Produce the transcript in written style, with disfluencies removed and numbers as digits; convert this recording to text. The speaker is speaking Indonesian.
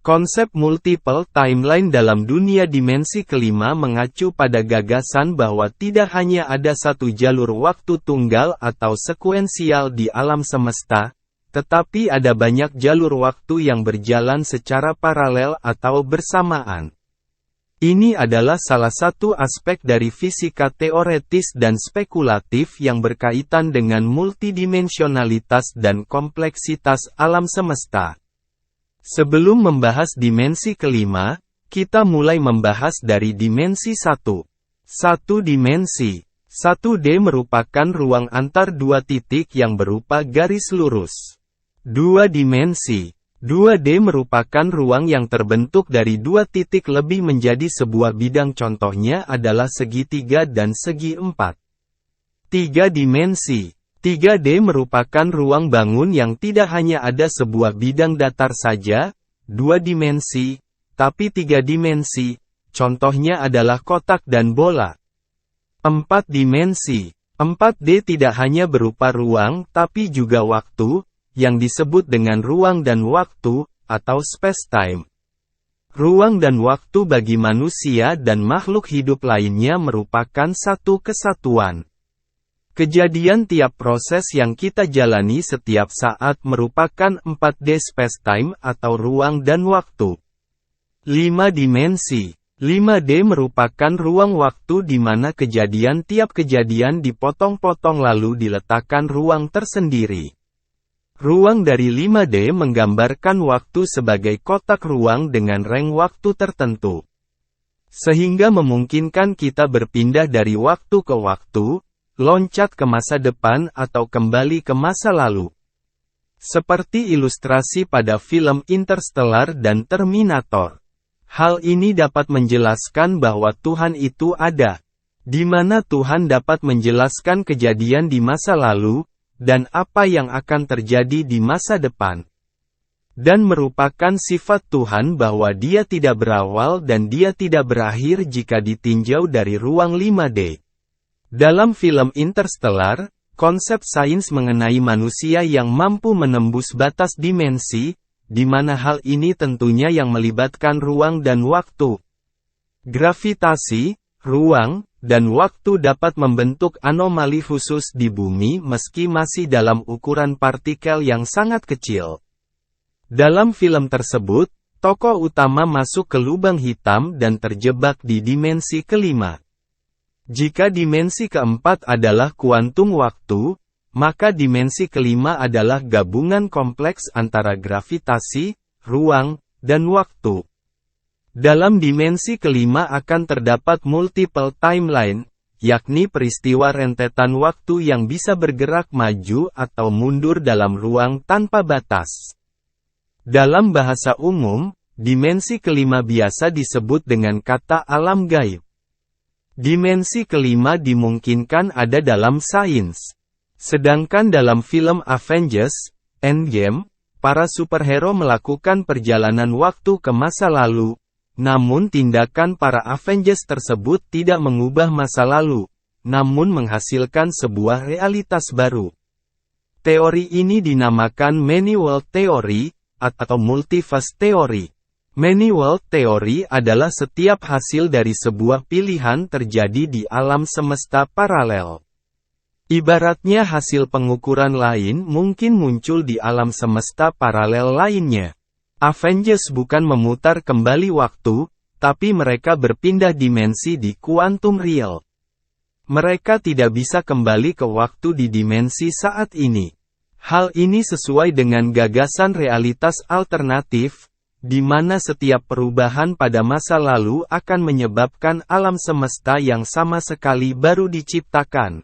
Konsep multiple timeline dalam dunia dimensi kelima mengacu pada gagasan bahwa tidak hanya ada satu jalur waktu tunggal atau sekuensial di alam semesta, tetapi ada banyak jalur waktu yang berjalan secara paralel atau bersamaan. Ini adalah salah satu aspek dari fisika teoretis dan spekulatif yang berkaitan dengan multidimensionalitas dan kompleksitas alam semesta. Sebelum membahas dimensi kelima, kita mulai membahas dari dimensi 1. 1 dimensi. 1D merupakan ruang antar dua titik yang berupa garis lurus. 2 dimensi. 2D merupakan ruang yang terbentuk dari dua titik lebih menjadi sebuah bidang, contohnya adalah segitiga dan segi empat. 3 dimensi. 3D merupakan ruang bangun yang tidak hanya ada sebuah bidang datar saja, 2 dimensi, tapi 3 dimensi, contohnya adalah kotak dan bola. 4 dimensi. 4D tidak hanya berupa ruang tapi juga waktu, yang disebut dengan ruang dan waktu, atau space-time. Ruang dan waktu bagi manusia dan makhluk hidup lainnya merupakan satu kesatuan. Kejadian tiap proses yang kita jalani setiap saat merupakan 4D space-time atau ruang dan waktu. 5 dimensi. 5D merupakan ruang waktu di mana tiap kejadian dipotong-potong lalu diletakkan ruang tersendiri. Ruang dari 5D menggambarkan waktu sebagai kotak ruang dengan reng waktu tertentu. Sehingga memungkinkan kita berpindah dari waktu ke waktu, loncat ke masa depan atau kembali ke masa lalu. Seperti ilustrasi pada film Interstellar dan Terminator. Hal ini dapat menjelaskan bahwa Tuhan itu ada, di mana Tuhan dapat menjelaskan kejadian di masa lalu, dan apa yang akan terjadi di masa depan. Dan merupakan sifat Tuhan bahwa Dia tidak berawal dan Dia tidak berakhir jika ditinjau dari ruang 5D. Dalam film Interstellar, konsep sains mengenai manusia yang mampu menembus batas dimensi, di mana hal ini tentunya yang melibatkan ruang dan waktu. Gravitasi, ruang, dan waktu dapat membentuk anomali khusus di bumi meski masih dalam ukuran partikel yang sangat kecil. Dalam film tersebut, tokoh utama masuk ke lubang hitam dan terjebak di dimensi kelima. Jika dimensi keempat adalah kuantum waktu, maka dimensi kelima adalah gabungan kompleks antara gravitasi, ruang, dan waktu. Dalam dimensi kelima akan terdapat multiple timeline, yakni peristiwa rentetan waktu yang bisa bergerak maju atau mundur dalam ruang tanpa batas. Dalam bahasa umum, dimensi kelima biasa disebut dengan kata alam gaib. Dimensi kelima dimungkinkan ada dalam sains. Sedangkan dalam film Avengers Endgame, para superhero melakukan perjalanan waktu ke masa lalu, namun tindakan para Avengers tersebut tidak mengubah masa lalu, namun menghasilkan sebuah realitas baru. Teori ini dinamakan Many World Theory, atau Multiverse Theory. Many World Theory adalah setiap hasil dari sebuah pilihan terjadi di alam semesta paralel. Ibaratnya hasil pengukuran lain mungkin muncul di alam semesta paralel lainnya. Avengers bukan memutar kembali waktu, tapi mereka berpindah dimensi di quantum real. Mereka tidak bisa kembali ke waktu di dimensi saat ini. Hal ini sesuai dengan gagasan realitas alternatif, di mana setiap perubahan pada masa lalu akan menyebabkan alam semesta yang sama sekali baru diciptakan.